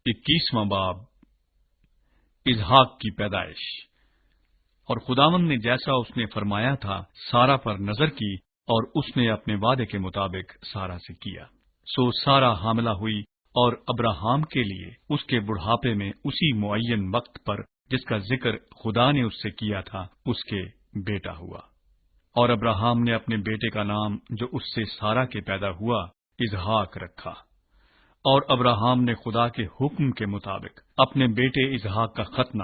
21واں باب اسحاق کی پیدائش۔ اور خداوند نے جیسا اس نے فرمایا تھا سارا پر نظر کی، اور اس نے اپنے وعدے کے مطابق سارا سے کیا۔ سو سارا حاملہ ہوئی، اور ابراہام کے لیے اس کے بڑھاپے میں اسی معین وقت پر جس کا ذکر خدا نے اس سے کیا تھا اس کے بیٹا ہوا۔ اور ابراہام نے اپنے بیٹے کا نام جو اس سے سارا کے پیدا ہوا اسحاق رکھا۔ اور ابراہام نے خدا کے حکم کے مطابق اپنے بیٹے اسحاق کا ختنہ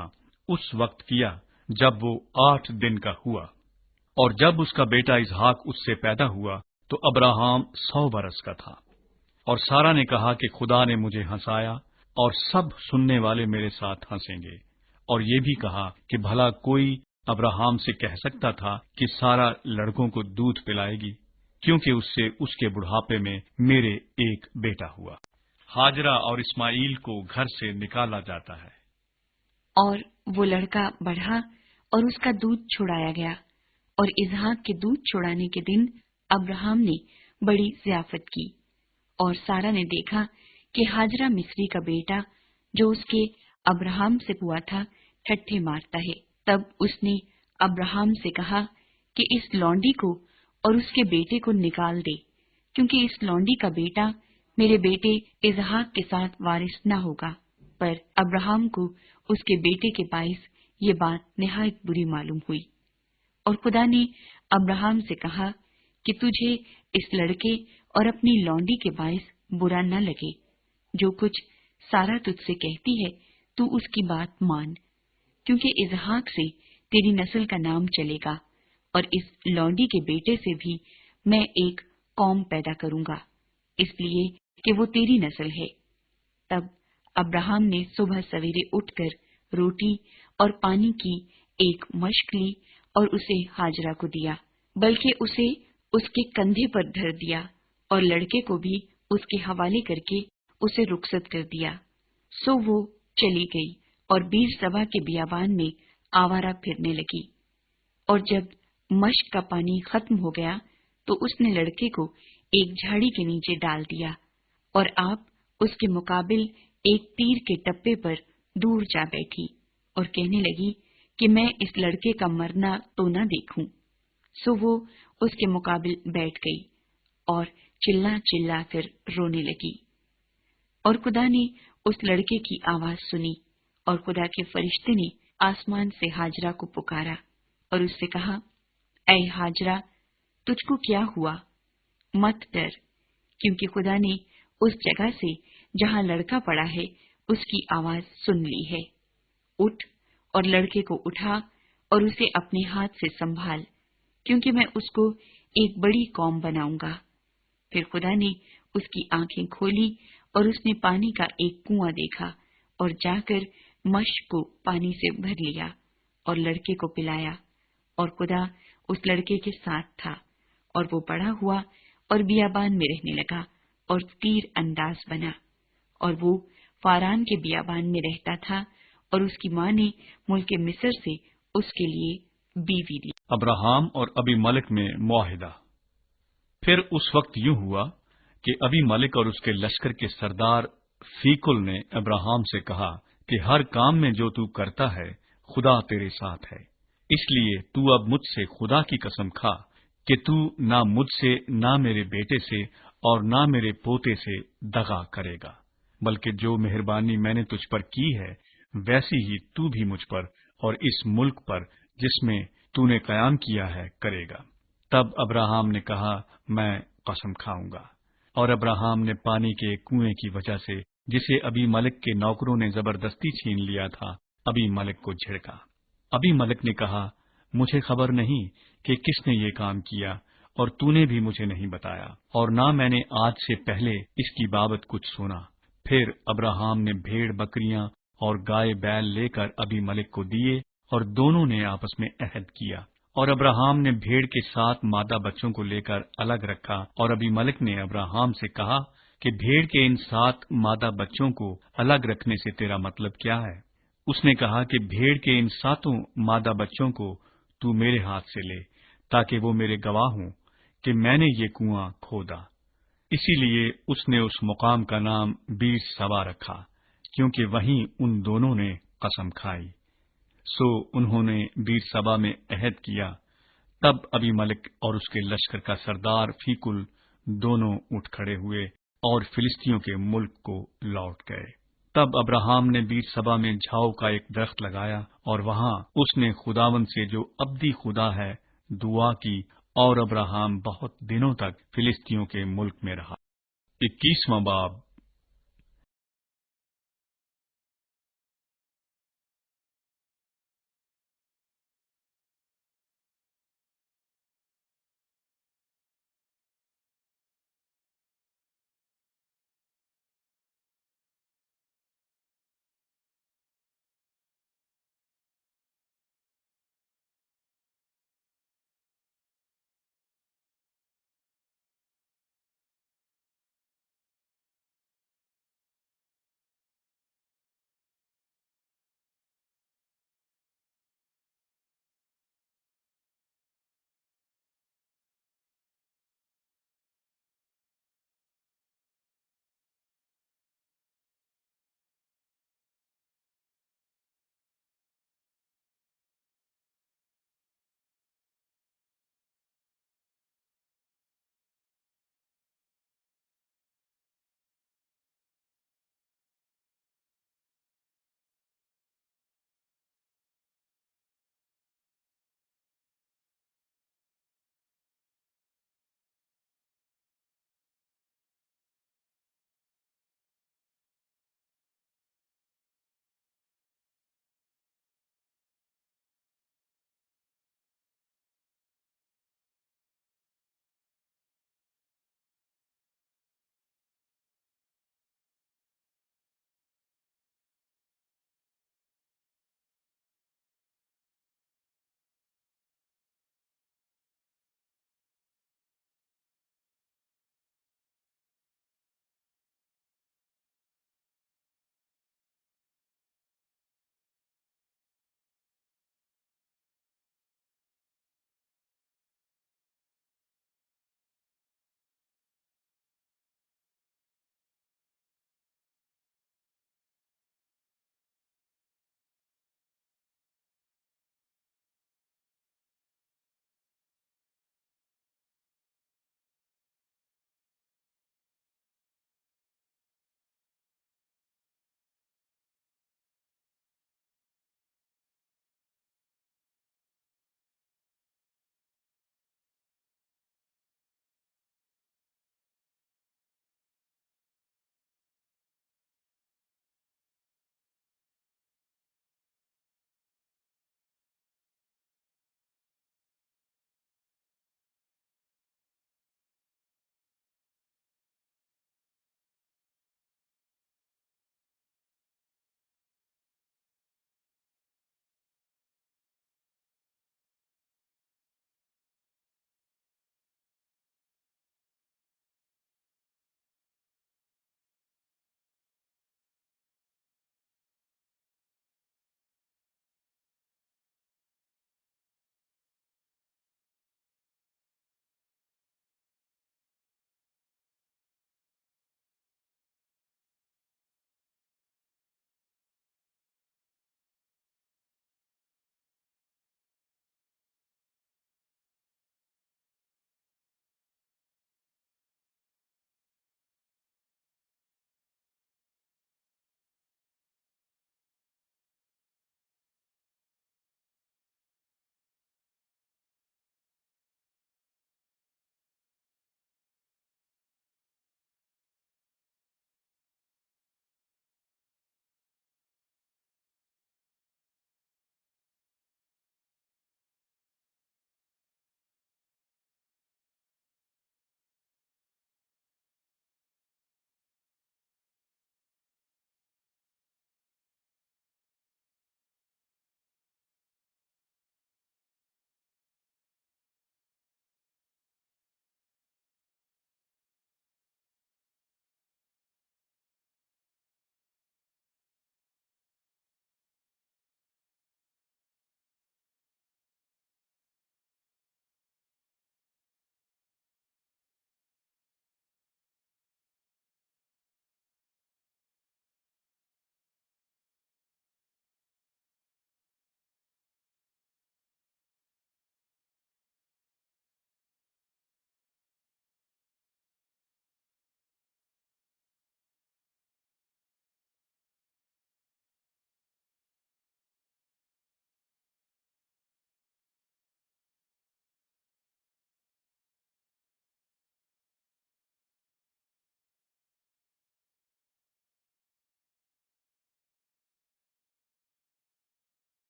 اس وقت کیا جب وہ 8 دن کا ہوا۔ اور جب اس کا بیٹا اسحاق اس سے پیدا ہوا تو ابراہام 100 برس کا تھا۔ اور سارا نے کہا کہ خدا نے مجھے ہنسایا، اور سب سننے والے میرے ساتھ ہنسیں گے۔ اور یہ بھی کہا کہ بھلا کوئی ابراہام سے کہہ سکتا تھا کہ سارا لڑکوں کو دودھ پلائے گی، کیونکہ اس سے اس کے بڑھاپے میں میرے ایک بیٹا ہوا۔ ہاجرہ اور اسماعیل کو گھر سے نکالا جاتا ہے۔ اور وہ لڑکا بڑھا اور اس کا دودھ چھڑایا گیا، اور اسحاق کے دودھ چھڑانے کے دن ابراہام نے بڑی ضیافت کی۔ اور سارا نے دیکھا کہ ہاجرہ مصری کا بیٹا جو اس کے ابراہام سے ہوا تھا ٹھٹھے مارتا ہے۔ تب اس نے ابراہام سے کہا کہ اس لونڈی کو اور اس کے بیٹے کو نکال دے، کیونکہ اس لونڈی کا بیٹا میرے بیٹے اسحاق کے ساتھ وارث نہ ہوگا۔ پر ابراہام کو اس کے بیٹے کے باعث یہ بات نہایت بری معلوم ہوئی۔ اور خدا نے ابراہام سے کہا کہ تجھے اس لڑکے اور اپنی لونڈی کے باعث برا نہ لگے۔ جو کچھ سارا تجھ سے کہتی ہے تو اس کی بات مان، کیونکہ اسحاق سے تیری نسل کا نام چلے گا، اور اس لونڈی کے بیٹے سے بھی میں ایک قوم پیدا کروں گا، اس لیے کہ وہ تیری نسل ہے۔ تب ابراہام نے صبح سویرے اٹھ کر روٹی اور پانی کی ایک مشک لی اور اسے ہاجرہ کو دیا، بلکہ اسے اس کے کندھے پر دھر دیا، اور لڑکے کو بھی اس کے حوالے کر کے اسے رخصت کر دیا۔ سو وہ چلی گئی اور بیر سبا کے بیابان میں آوارہ پھرنے لگی۔ اور جب مشک کا پانی ختم ہو گیا تو اس نے لڑکے کو ایک جھاڑی کے نیچے ڈال دیا، اور آپ اس کے مقابل ایک تیر کے ٹپے پر دور جا بیٹھی، اور کہنے لگی کہ میں اس لڑکے کا مرنا تو نہ دیکھوں۔ سو وہ اس کے مقابل بیٹھ گئی اور چلا چلا کر رونے لگی۔ اور خدا نے اس لڑکے کی آواز سنی، اور خدا کے فرشتے نے آسمان سے ہاجرہ کو پکارا اور اس سے کہا، اے ہاجرہ، تجھ کو کیا ہوا؟ مت ڈر، کیونکہ خدا نے اس جگہ سے جہاں لڑکا پڑا ہے اس کی آواز سن لی ہے۔ اٹھ اور لڑکے کو اٹھا اور اسے اپنے ہاتھ سے سنبھال، کیونکہ میں اس کو ایک بڑی قوم بناؤں گا۔ پھر خدا نے اس کی آنکھیں کھولی اور اس نے پانی کا ایک کنواں دیکھا، اور جا کر مشک کو پانی سے بھر لیا اور لڑکے کو پلایا۔ اور خدا اس لڑکے کے ساتھ تھا، اور وہ بڑا ہوا اور بیابان میں رہنے لگا اور تیر انداز بنا، اور وہ فاران کے بیابان میں رہتا تھا، اور اس کی ماں نے ملک مصر سے اس کے لیے بیوی دی۔ ابراہام اور ابی ملک میں معاہدہ۔ پھر اس وقت یوں ہوا کہ ابی ملک اور اس کے لشکر کے سردار فیکل نے ابراہام سے کہا کہ ہر کام میں جو تو کرتا ہے خدا تیرے ساتھ ہے، اس لیے تو اب مجھ سے خدا کی قسم کھا کہ تو نہ مجھ سے، نہ میرے بیٹے سے، اور نہ میرے پوتے سے دغا کرے گا، بلکہ جو مہربانی میں نے تجھ پر کی ہے ویسی ہی تو بھی مجھ پر اور اس ملک پر جس میں تو نے قیام کیا ہے کرے گا۔ تب ابراہام نے کہا، میں قسم کھاؤں گا۔ اور ابراہام نے پانی کے کنویں کی وجہ سے جسے ابی ملک کے نوکروں نے زبردستی چھین لیا تھا ابی ملک کو جھڑکا۔ ابی ملک نے کہا، مجھے خبر نہیں کہ کس نے یہ کام کیا، اور تو نے بھی مجھے نہیں بتایا، اور نہ میں نے آج سے پہلے اس کی بابت کچھ سنا۔ پھر ابراہام نے بھیڑ بکریاں اور گائے بیل لے کر ابی ملک کو دیے، اور دونوں نے آپس میں عہد کیا۔ اور ابراہام نے بھیڑ کے 7 مادہ بچوں کو لے کر الگ رکھا، اور ابی ملک نے ابراہام سے کہا کہ بھیڑ کے ان 7 مادہ بچوں کو الگ رکھنے سے تیرا مطلب کیا ہے؟ اس نے کہا کہ بھیڑ کے ان 7 مادہ بچوں کو تو میرے ہاتھ سے لے، تاکہ وہ میرے گواہ ہوں کہ میں نے یہ کنواں کھودا۔ اسی لیے اس نے اس مقام کا نام بیر سبا رکھا، کیونکہ وہیں ان دونوں نے قسم کھائی۔ سو انہوں نے بیر سبا میں عہد کیا۔ تب ابی ملک اور اس کے لشکر کا سردار فیکل دونوں اٹھ کھڑے ہوئے اور فلسطینیوں کے ملک کو لوٹ گئے۔ تب ابراہام نے بیر سبا میں جھاؤ کا ایک درخت لگایا اور وہاں اس نے خداوند سے جو ابدی خدا ہے دعا کی، اور ابراہام بہت دنوں تک فلسطینیوں کے ملک میں رہا۔ 21واں باب